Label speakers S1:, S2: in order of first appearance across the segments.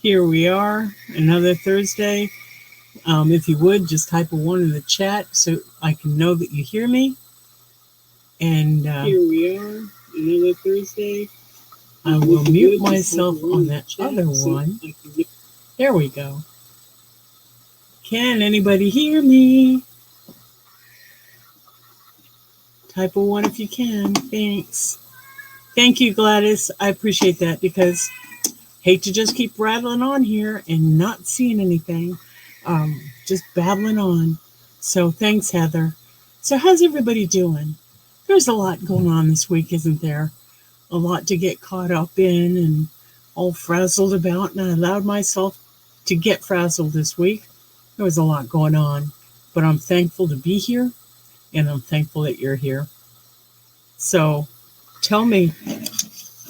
S1: Here we are, another Thursday. If you would, just type a 1 in the chat so I can know that you hear me. And here we are, another Thursday. I will mute myself on that other one. There we go. Can anybody hear me? Type a 1 if you can. Thanks. Thank you, Gladys. I appreciate that because hate to just keep rattling on here and not seeing anything. Just babbling on. So thanks, Heather. So how's everybody doing? There's a lot going on this week, isn't there? A lot to get caught up in and all frazzled about. And I allowed myself to get frazzled this week. There was a lot going on. But I'm thankful to be here. And I'm thankful that you're here. So tell me,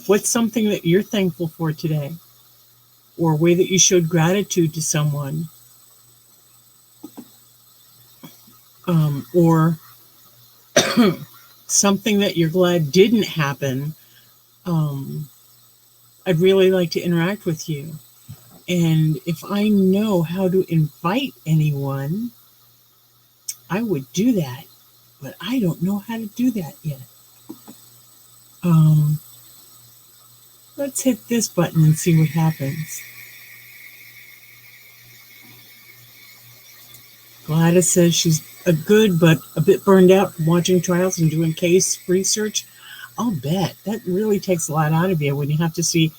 S1: what's something that you're thankful for today? Or a way that you showed gratitude to someone? Or something that you're glad didn't happen. I'd really like to interact with you. And if I know how to invite anyone, I would do that. But I don't know how to do that yet. Let's hit this button and see what happens. Gladys says she's a good but a bit burned out from watching trials and doing case research. I'll bet. That really takes a lot out of you when you have to see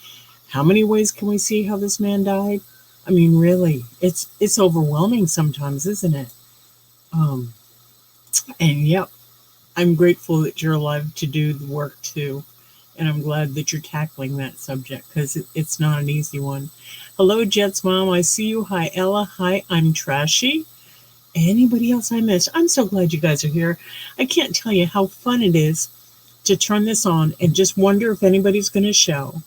S1: how many ways can we see how this man died. I mean, really, it's overwhelming sometimes, isn't it? And yep, I'm grateful that you're alive to do the work too. And I'm glad that you're tackling that subject because it's not an easy one. Hello, Jet's mom. I see you. Hi, Ella. Hi, I'm Trashy. Anybody else I missed? I'm so glad you guys are here. I can't tell you how fun it is to turn this on and just wonder if anybody's going to show.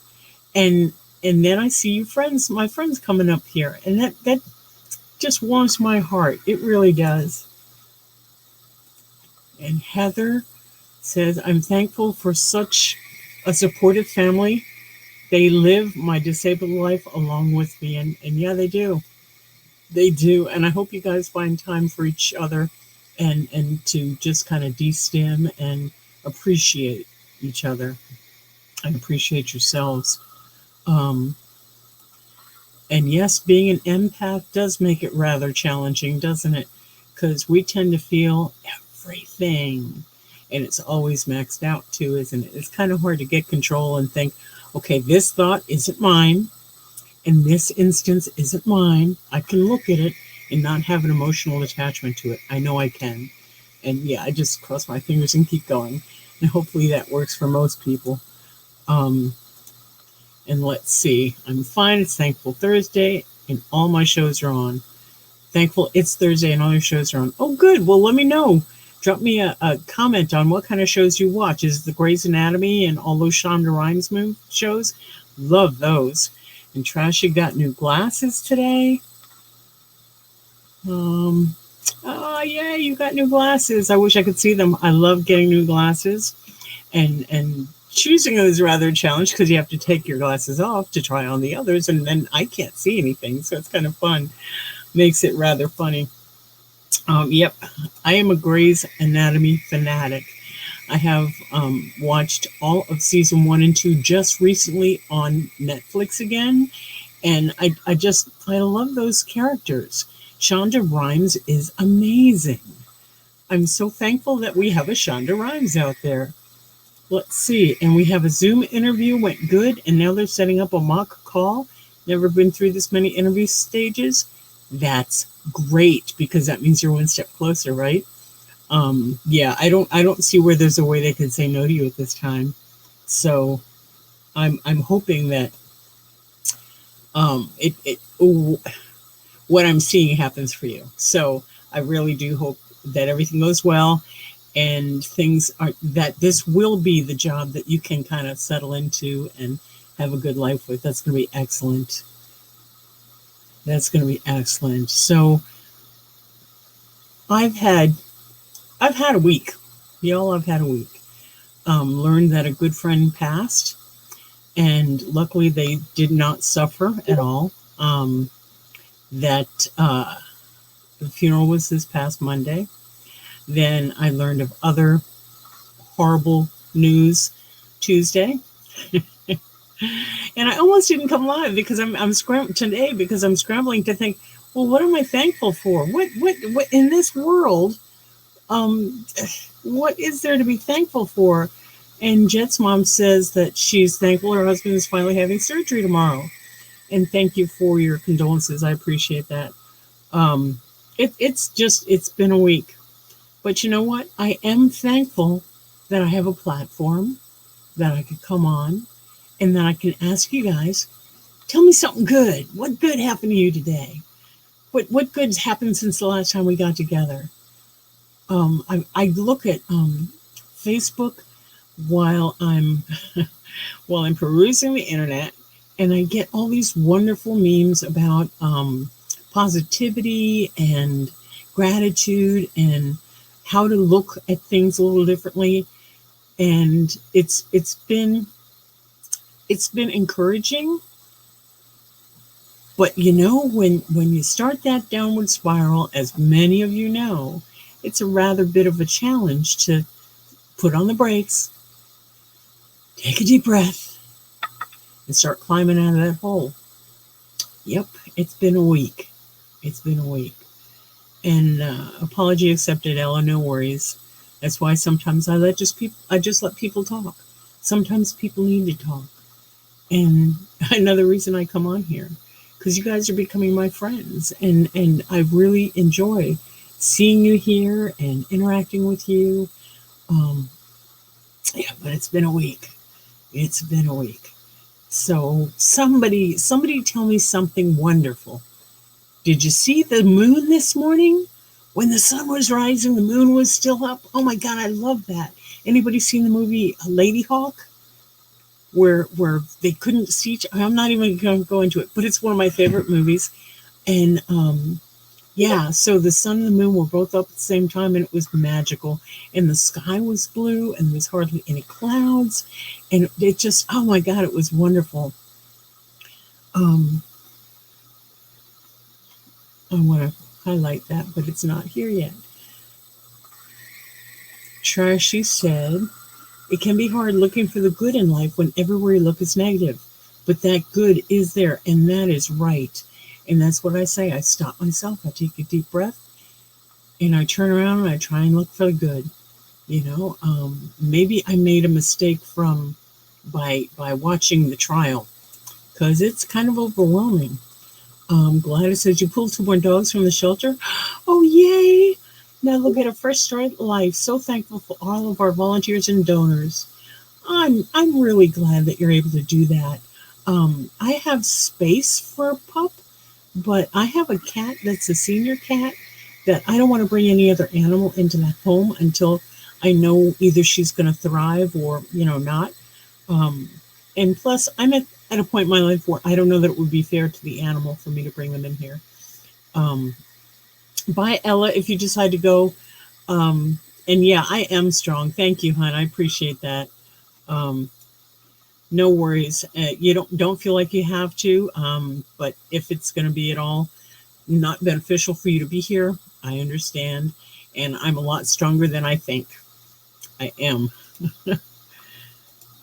S1: And then I see you friends, my friends coming up here. And that just warms my heart. It really does. And Heather says, I'm thankful for such a supportive family. They live my disabled life along with me. And yeah, they do. They do. And I hope you guys find time for each other and to just kind of de-stim and appreciate each other and appreciate yourselves. And yes, being an empath does make it rather challenging, doesn't it? Because we tend to feel everything. And it's always maxed out too, isn't it? It's kind of hard to get control and think, okay, this thought isn't mine. In this instance isn't mine. I can look at it and not have an emotional attachment to it. I know I can. And yeah, I just cross my fingers and keep going. And hopefully that works for most people. And let's see. I'm fine. It's Thankful Thursday and all my shows are on. Thankful it's Thursday and all your shows are on. Oh, good. Well, let me know. Drop me a comment on what kind of shows you watch. Is the Grey's Anatomy and all those Shonda Rhimes shows? Love those. And Trashy got new glasses today. Oh, yeah, you got new glasses. I wish I could see them. I love getting new glasses. And choosing them is rather a challenge because you have to take your glasses off to try on the others. And then I can't see anything. So it's kind of fun. Makes it rather funny. Yep, I am a Grey's Anatomy fanatic. I have watched all of season 1 and 2 just recently on Netflix again. And I love those characters. Shonda Rhimes is amazing. I'm so thankful that we have a Shonda Rhimes out there. Let's see. And we have a Zoom interview, went good. And now they're setting up a mock call. Never been through this many interview stages. That's great because that means you're one step closer, right? Yeah, I don't see where there's a way they could say no to you at this time. So I'm hoping that what I'm seeing happens for you. So I really do hope that everything goes well and that this will be the job that you can kind of settle into and have a good life with. That's going to be excellent. That's going to be excellent. So I've had a week. Y'all, I've had a week. Learned that a good friend passed, and luckily they did not suffer at all. um, that the funeral was this past Monday. Then I learned of other horrible news Tuesday. And I almost didn't come live because I'm scrambling today because I'm scrambling to think, well, what am I thankful for? What in this world, um, what is there to be thankful for? And Jet's mom says that she's thankful her husband is finally having surgery tomorrow. And thank you for your condolences. I appreciate that. Um, it's been a week. But you know what? I am thankful that I have a platform that I could come on and that I can ask you guys, tell me something good. What good happened to you today? What good's happened since the last time we got together? I look at Facebook while I'm while I'm perusing the internet, and I get all these wonderful memes about positivity and gratitude and how to look at things a little differently. And it's been encouraging. But you know, when you start that downward spiral, as many of you know, it's a rather bit of a challenge to put on the brakes, take a deep breath, and start climbing out of that hole. Yep, it's been a week. It's been a week. And apology accepted, Ella, no worries. That's why sometimes I just let people talk. Sometimes people need to talk. And another reason I come on here, because you guys are becoming my friends, and I really enjoy seeing you here and interacting with you. Yeah, but it's been a week. It's been a week. So somebody tell me something wonderful. Did you see the moon this morning? When the sun was rising, the moon was still up. Oh my God, I love that. Anybody seen the movie Lady Hawk? Where they couldn't see I'm not even going to go into it, but it's one of my favorite movies. And yeah, so the sun and the moon were both up at the same time, and it was magical. And the sky was blue, and there was hardly any clouds. And it just, oh my God, it was wonderful. I want to highlight that, but it's not here yet. Trashy said, it can be hard looking for the good in life when everywhere you look is negative, but that good is there, and that is right. And that's what I say. I stop myself, I take a deep breath, and I turn around and I try and look for the good. You know, maybe I made a mistake by watching the trial, because it's kind of overwhelming. Gladys says, you pulled 2 more dogs from the shelter. Oh, yay. Now look at a fresh start at life. So thankful for all of our volunteers and donors. I'm really glad that you're able to do that. I have space for a pup, but I have a cat that's a senior cat that I don't want to bring any other animal into that home until I know either she's going to thrive or, not. And plus, I'm at a point in my life where I don't know that it would be fair to the animal for me to bring them in here. Bye, Ella, if you decide to go. And yeah, I am strong. Thank you, hon. I appreciate that. No worries. You don't feel like you have to. But if it's going to be at all not beneficial for you to be here, I understand. And I'm a lot stronger than I think I am.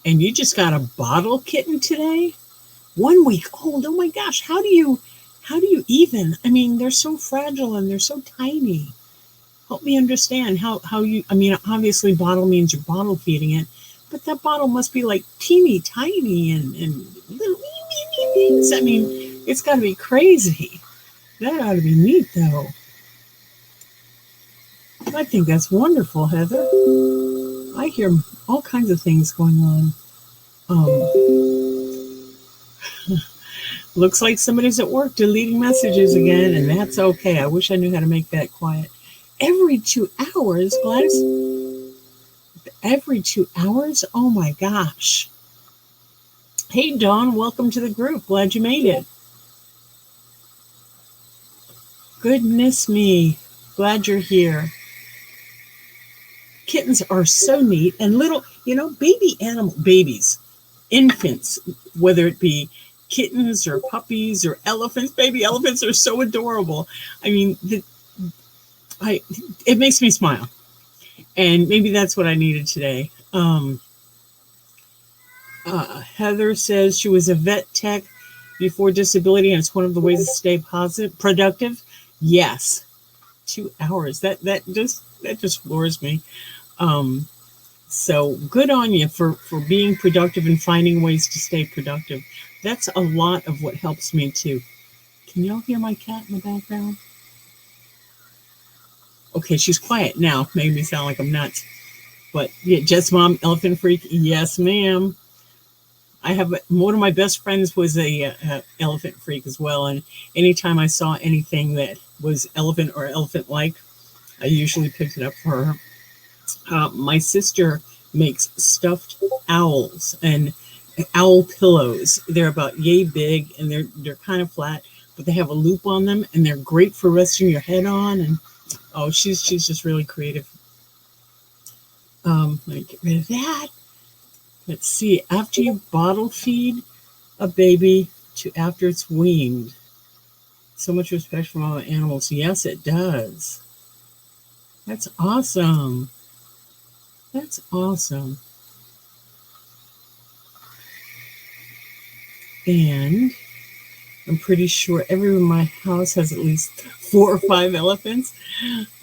S1: And you just got a bottle kitten today? 1 week old. Oh my gosh. How do you even? I mean, they're so fragile and they're so tiny. Help me understand how you, I mean, obviously bottle means you're bottle feeding it, but that bottle must be like teeny tiny and little things. I mean, it's got to be crazy. That ought to be neat, though. I think that's wonderful, Heather. I hear all kinds of things going on. Looks like somebody's at work deleting messages again, and that's okay. I wish I knew how to make that quiet. Every 2 hours, Gladys? Every 2 hours? Oh my gosh. Hey, Dawn, welcome to the group. Glad you made it. Goodness me. Glad you're here. Kittens are so neat and little, babies, infants, whether it be kittens or puppies or elephants. Baby elephants are so adorable. I mean, it makes me smile. And maybe that's what I needed today. Heather says she was a vet tech before disability, and it's one of the ways to stay positive, productive. Yes, 2 hours. That just floors me. So good on you for being productive and finding ways to stay productive. That's a lot of what helps me too. Can y'all hear my cat in the background? Okay, she's quiet now. Made me sound like I'm nuts. But yeah, Jess Mom, Elephant Freak. Yes, ma'am. I have one of my best friends was a elephant freak as well, and anytime I saw anything that was elephant or elephant like, I usually picked it up for her. My sister makes stuffed owls and owl pillows. They're about yay big, and they're kind of flat, but they have a loop on them, and they're great for resting your head on. And oh, she's just really creative. Let me get rid of that. Let's see. After you bottle feed a baby to after it's weaned, so much respect from all the animals. Yes, it does. That's awesome. That's awesome. And I'm pretty sure everyone in my house has at least 4 or 5 elephants.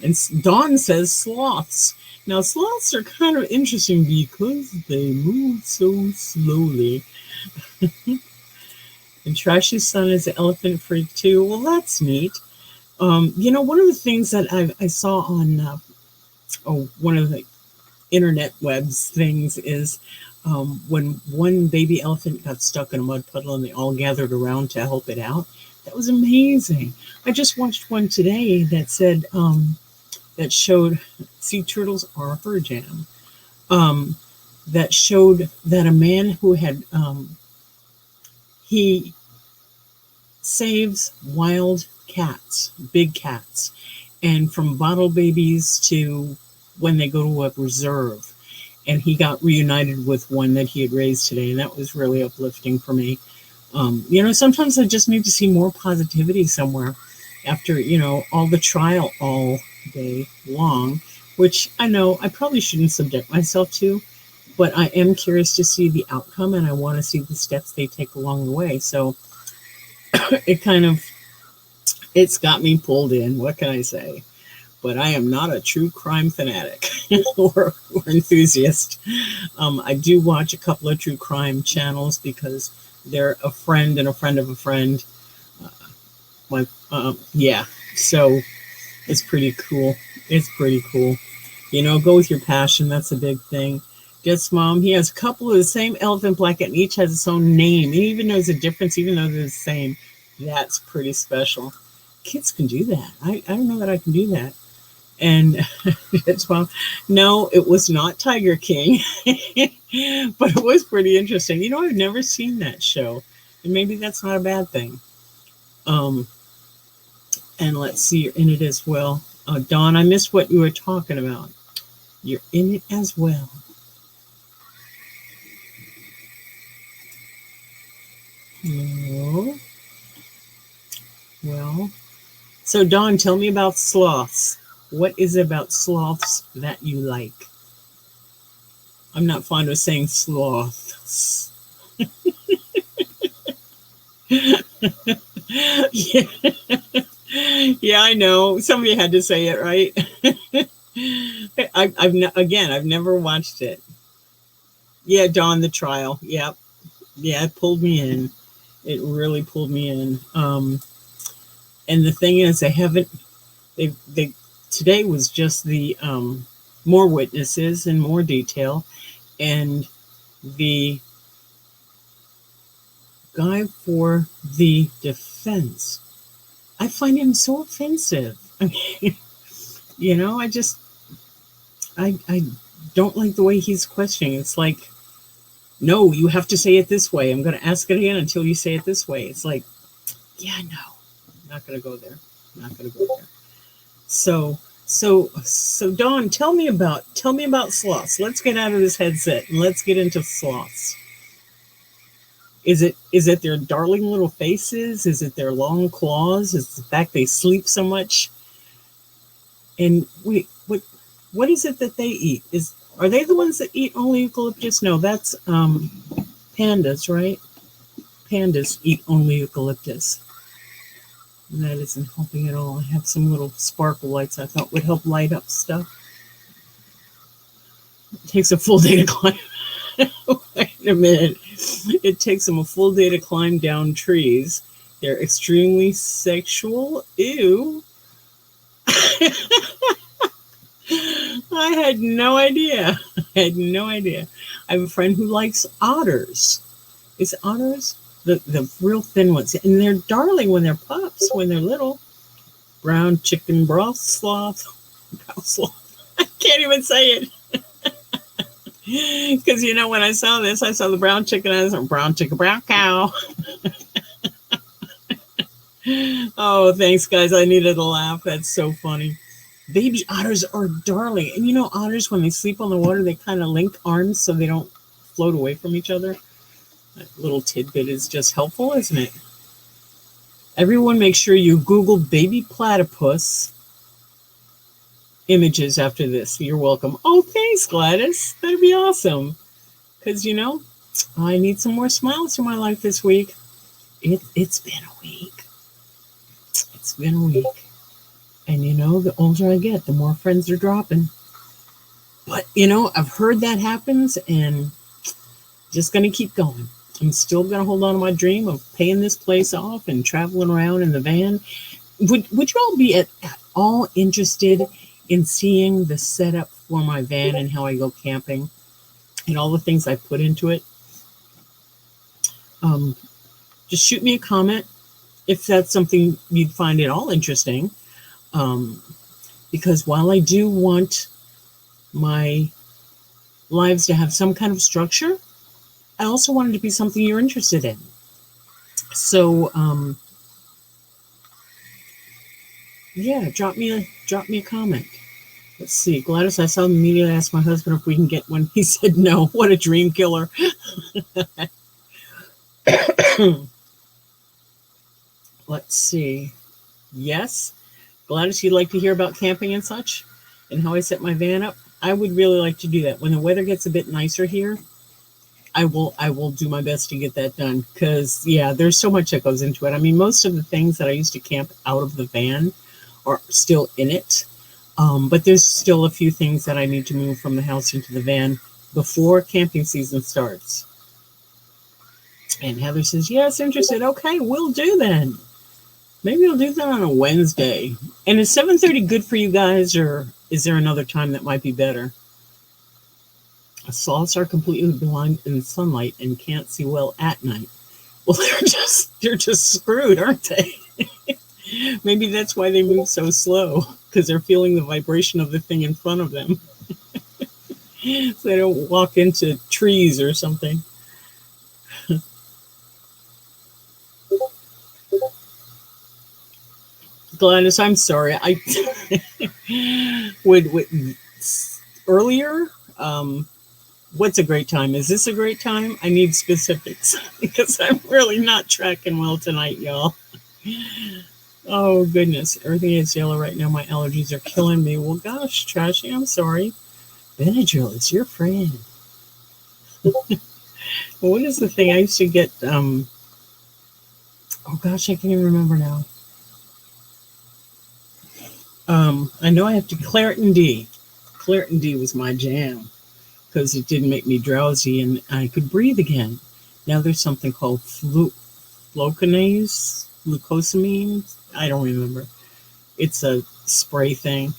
S1: And Dawn says sloths. Now, sloths are kind of interesting because they move so slowly. And Trashy's son is an elephant freak too. Well, that's neat. One of the things that I saw on one of the internet webs things is when one baby elephant got stuck in a mud puddle and they all gathered around to help it out. That was amazing. I just watched one today that said that showed sea turtles are her jam. That showed that a man who had he saves wild cats, big cats, and from bottle babies to when they go to a reserve. And he got reunited with one that he had raised today, and that was really uplifting for me. Sometimes I just need to see more positivity somewhere after, all the trial all day long, which I know I probably shouldn't subject myself to, but I am curious to see the outcome, and I want to see the steps they take along the way. So it's got me pulled in. What can I say? But I am not a true crime fanatic or enthusiast. I do watch a couple of true crime channels because they're a friend and a friend of a friend. So it's pretty cool. It's pretty cool. Go with your passion. That's a big thing. Guess Mom, he has a couple of the same elephant blanket, and each has its own name. He even knows the difference, even though they're the same. That's pretty special. Kids can do that. I don't know that I can do that. And it's Mom. No, it was not Tiger King, but it was pretty interesting. I've never seen that show, and maybe that's not a bad thing. And let's see, you're in it as well. Dawn, I missed what you were talking about. You're in it as well. Oh. Well, so Dawn, tell me about sloths. What is it about sloths that you like? I'm not fond of saying sloths. Yeah. Yeah, I know. Somebody had to say it, right? I've never watched it. Yeah, Dawn, the trial. Yep. Yeah, it pulled me in. It really pulled me in. And the thing is, they today was just the more witnesses and more detail, and the guy for the defense, I find him so offensive. I mean, I don't like the way he's questioning. It's like, no, you have to say it this way. I'm going to ask it again until you say it this way. It's like, yeah, no, I'm not going to go there. I'm not going to go there. So Dawn, tell me about sloths. Let's get out of this headset and let's get into sloths. Is it their darling little faces? Is it their long claws? Is it the fact they sleep so much? And wait, what is it that they eat? Are they the ones that eat only eucalyptus? No, that's pandas, right? Pandas eat only eucalyptus. And that isn't helping at all. I have some little sparkle lights I thought would help light up stuff. It takes a full day to climb. Wait a minute. It takes them a full day to climb down trees. They're extremely sexual. Ew. I had no idea. I have a friend who likes otters. Is otters? The real thin ones. And they're darling when they're pups, when they're little. Brown chicken broth sloth. I can't even say it. Because, when I saw this, I saw the brown chicken. I said, brown chicken, brown cow. Oh, thanks, guys. I needed a laugh. That's so funny. Baby otters are darling. And otters, when they sleep on the water, they kind of link arms so they don't float away from each other. That little tidbit is just helpful, isn't it? Everyone make sure you Google baby platypus images after this. You're welcome. Oh, thanks, Gladys. That'd be awesome. Because, I need some more smiles in my life this week. It's been a week. It's been a week. And, the older I get, the more friends are dropping. But, I've heard that happens and just going to keep going. I'm still going to hold on to my dream of paying this place off and traveling around in the van. Would you all be at all interested in seeing the setup for my van and how I go camping and all the things I put into it? Just shoot me a comment if that's something you'd find at all interesting. Because while I do want my lives to have some kind of structure, I also want it to be something you're interested in. So, yeah, drop me a comment. Let's see. Gladys, I saw immediately ask my husband if we can get one. He said no. What a dream killer. Let's see. Yes. Gladys, you'd like to hear about camping and such and how I set my van up? I would really like to do that. When the weather gets a bit nicer here, I will do my best to get that done because, yeah, there's so much that goes into it. I mean, most of the things that I used to camp out of the van are still in it, but there's still a few things that I need to move from the house into the van before camping season starts. And Heather says, yes, interested. Okay, we'll do then. Maybe I'll do that on a Wednesday. And is 7:30 good for you guys, or is there another time that might be better? Sloths are completely blind in sunlight and can't see well at night. Well, they're just screwed, aren't they? Maybe that's why they move so slow, because they're feeling the vibration of the thing in front of them. So they don't walk into trees or something. Gladys, I'm sorry. I would earlier. What's a great time? Is this a great time? I need specifics because I'm really not tracking well tonight, y'all. Oh, goodness. Everything is yellow right now. My allergies are killing me. Well, gosh, Trashy, I'm sorry. Benadryl is your friend. What is the thing I used to get? Oh, gosh, I can't even remember now. I know I have to Claritin D. Claritin D was my jam because it didn't make me drowsy and I could breathe again. Now there's something called glucosamine. I don't remember. It's a spray thing.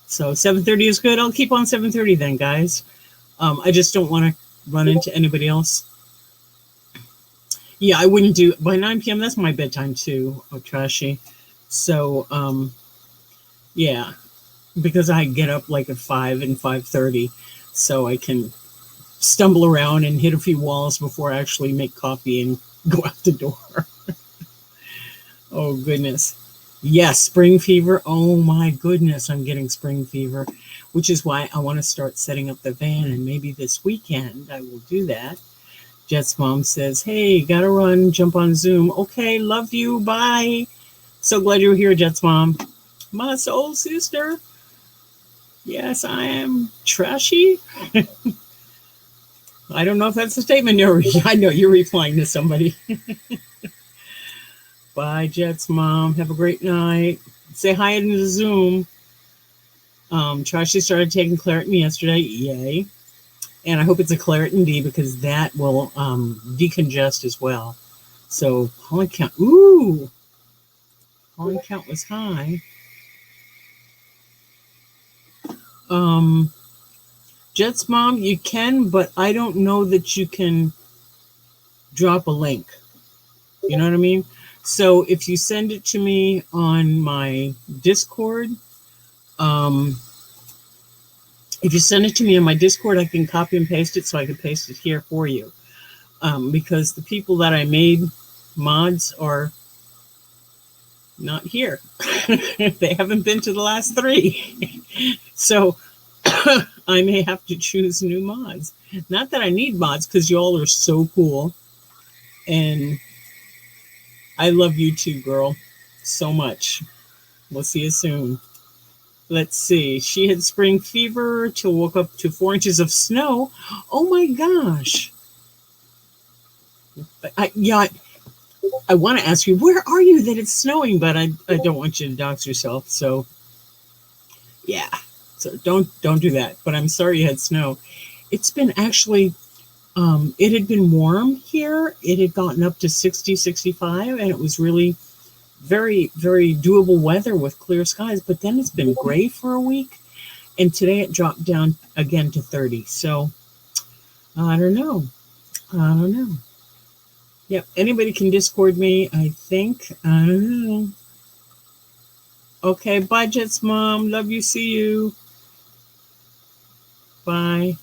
S1: So 7:30 is good. I'll keep on 7:30 then, guys. I just don't want to run into anybody else. Yeah, I wouldn't do by 9 p.m. That's my bedtime too. Oh, Trashy. So, yeah, because I get up like at 5 and 5:30, so I can stumble around and hit a few walls before I actually make coffee and go out the door. Oh, goodness. Yes, spring fever. Oh, my goodness, I'm getting spring fever, which is why I want to start setting up the van, and maybe this weekend I will do that. Jet's mom says, hey, gotta run, jump on Zoom. Okay, love you, bye. So glad you're here, Jet's mom. My soul sister. Yes, I am trashy. I don't know if that's a statement. I know you're replying to somebody. Bye, Jet's mom. Have a great night. Say hi in the Zoom. Trashy started taking Claritin yesterday. Yay. And I hope it's a Claritin D because that will decongest as well. So pollen count. Ooh. Pollen count was high. Jet's mom, you can, but I don't know that you can drop a link. You know what I mean? So if you send it to me on my Discord, if you send it to me on my Discord, I can copy and paste it so I can paste it here for you. Because the people that I made mods are not here. They haven't been to the last 3. So I may have to choose new mods. Not that I need mods because y'all are so cool. And I love you too, girl, so much. We'll see you soon. Let's see. She had spring fever till woke up to 4 inches of snow. Oh my gosh. I want to ask you, where are you that it's snowing? But I don't want you to dox yourself. So yeah. So don't do that. But I'm sorry you had snow. It's been actually, it had been warm here. It had gotten up to 60, 65, and it was really very, very doable weather with clear skies. But then it's been gray for a week, and today it dropped down again to 30. So I don't know. Yep, anybody can Discord me, I think. I don't know. Okay, bye, Jet's mom. Love you. See you. Bye.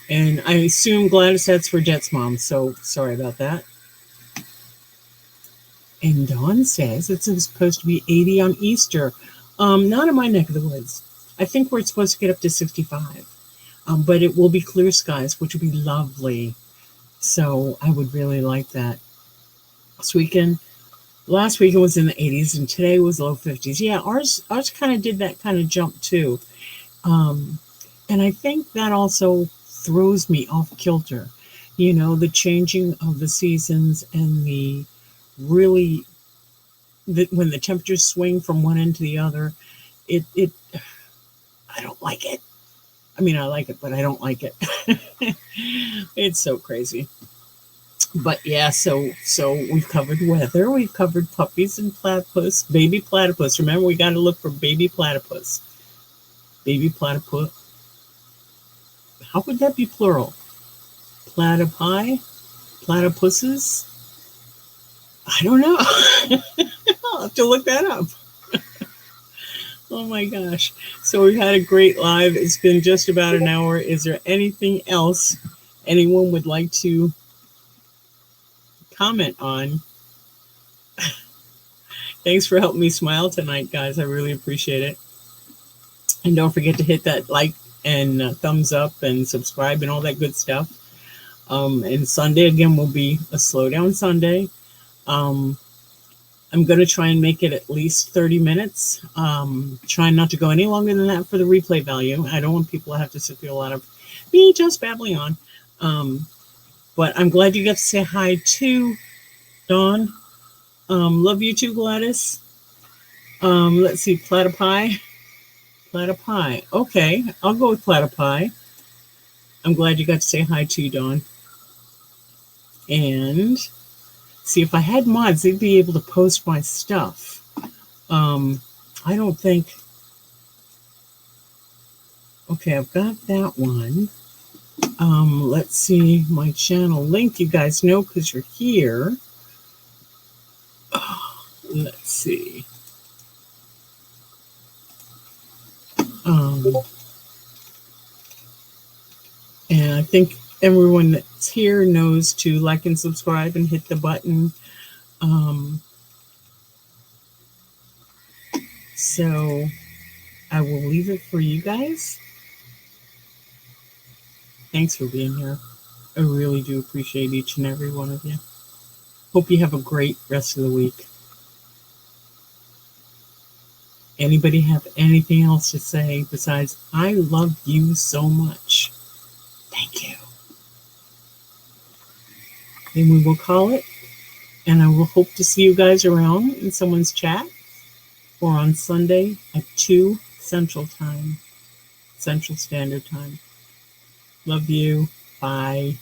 S1: And I assume Gladys, that's for Jet's mom, so sorry about that. And Dawn says it's supposed to be 80 on Easter. Not in my neck of the woods. I think we're supposed to get up to 65. But it will be clear skies, which would be lovely. So I would really like that. Last weekend was in the 80s, and today was low 50s. Yeah, ours kind of did that kind of jump too. And I think that also throws me off kilter. You know, the changing of the seasons and when the temperatures swing from one end to the other, it I don't like it. I mean, I like it, but I don't like it. It's so crazy. But yeah, so we've covered weather, we've covered puppies and platypus, baby platypus. Remember, we got to look for baby platypus. Baby platypus. How would that be plural? Platypi? Platypuses? I don't know. I'll have to look that up. Oh my gosh. So we've had a great live. It's been just about an hour. Is there anything else anyone would like to comment on? Thanks for helping me smile tonight, guys. I really appreciate it. And don't forget to hit that like and thumbs up and subscribe and all that good stuff. And Sunday, again, will be a slowdown Sunday. I'm going to try and make it at least 30 minutes. Trying not to go any longer than that for the replay value. I don't want people to have to sit through a lot of me just babbling on. But I'm glad you got to say hi to Dawn. Love you too, Gladys. Let's see, platypi. Platypi. Okay, I'll go with platypi. I'm glad you got to say hi to Dawn. And see, if I had mods, they'd be able to post my stuff. I don't think. Okay, I've got that one. Let's see my channel link. You guys know because you're here. Let's see. And I think everyone that's here knows to like and subscribe and hit the button. So I will leave it for you guys. Thanks for being here. I really do appreciate each and every one of you. Hope you have a great rest of the week. Anybody have anything else to say besides, I love you so much? Thank you. Then we will call it, and I will hope to see you guys around in someone's chat or on Sunday at 2 Central Time, Central Standard Time. Love you. Bye.